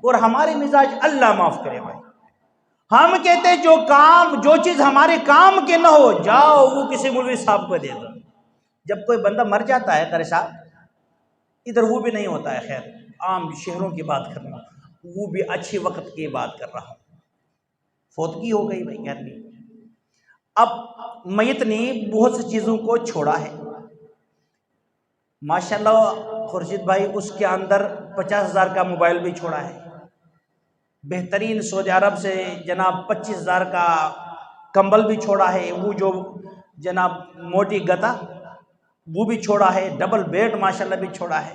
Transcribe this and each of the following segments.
اور ہمارے مزاج اللہ معاف کرے بھائی، ہم کہتے ہیں جو چیز ہمارے کام کے نہ ہو جاؤ وہ کسی مولوی صاحب کو دے دو۔ جب کوئی بندہ مر جاتا ہے قاری صاحب، ادھر وہ بھی نہیں ہوتا ہے، خیر عام شہروں کی بات کر رہا ہوں، وہ بھی اچھی وقت کی بات کر رہا ہوں، فوتگی ہو گئی بھائی گھر میں، اب میت نے بہت سی چیزوں کو چھوڑا ہے ماشاءاللہ خورشید بھائی، اس کے اندر 50,000 کا موبائل بھی چھوڑا ہے، بہترین سعودی عرب سے جناب 25,000 کا کمبل بھی چھوڑا ہے، وہ جو جناب موٹی گدا وہ بھی چھوڑا ہے، ڈبل بیڈ ماشاءاللہ بھی چھوڑا ہے۔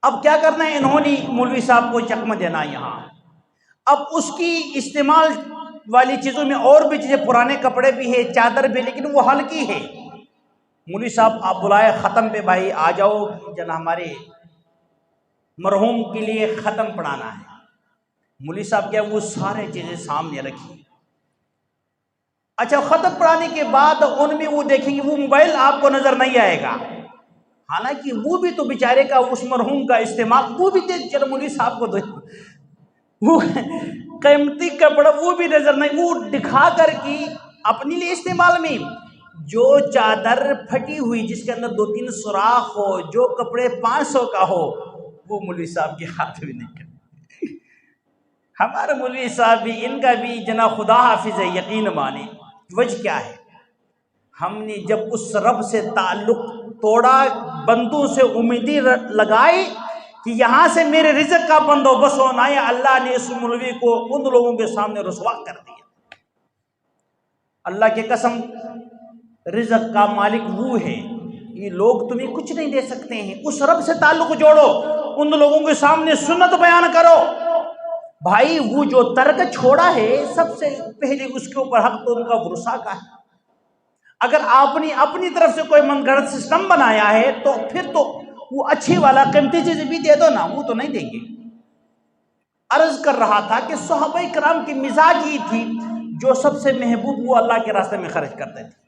اب کیا کرنا ہے انہوں نے مولوی صاحب کو چکمہ دینا یہاں، اب اس کی استعمال والی چیزوں میں اور بھی چیزیں، پرانے کپڑے بھی ہے، چادر بھی، لیکن وہ ہلکی ہے۔ مولوی صاحب آپ بلائے ختم پہ، بھائی آ جاؤ جنا ہمارے مرحوم کے لیے ختم پڑھانا ہے۔ مولوی صاحب کیا وہ سارے چیزیں سامنے رکھی، اچھا ختم پڑھانے کے بعد ان میں وہ دیکھیں گے وہ موبائل آپ کو نظر نہیں آئے گا، حالانکہ وہ بھی تو بیچارے کا اس مرحوم کا استعمال، وہ بھی چلو مولوی صاحب کو وہ قیمتی کپڑا وہ بھی نظر نہیں، وہ دکھا کر کی اپنے لیے استعمال میں، جو چادر پھٹی ہوئی جس کے اندر 2-3 سوراخ ہو، جو کپڑے 500 کا ہو، وہ مولوی صاحب کے ہاتھ بھی نہیں کرتے۔ ہمارے مولوی صاحب بھی، ان کا بھی جنا خدا حافظ ہے، یقین مانے۔ وجہ کیا ہے؟ ہم نے جب اس رب سے تعلق توڑا، بندوں سے امیدی لگائی کہ یہاں سے میرے رزق کا بندوبست ہونا ہے، اللہ نے اس مولوی کو ان لوگوں کے سامنے رسوا کر دیا۔ اللہ کی قسم، رزق کا مالک وہ ہے، یہ لوگ تمہیں کچھ نہیں دے سکتے ہیں، اس رب سے تعلق جوڑو، ان لوگوں کے سامنے سنت بیان کرو۔ بھائی وہ جو ترک چھوڑا ہے، سب سے پہلے اس کے اوپر حق تو ان کا ورثہ کا ہے۔ اگر آپ نے اپنی طرف سے کوئی من گھڑت سسٹم بنایا ہے تو پھر تو وہ اچھی والا قیمتی چیزیں بھی دے دو نا، وہ تو نہیں دیں گے۔ عرض کر رہا تھا کہ صحابہ کرام کی مزاج یہ تھی، جو سب سے محبوب وہ اللہ کے راستے میں خرچ کرتے تھے۔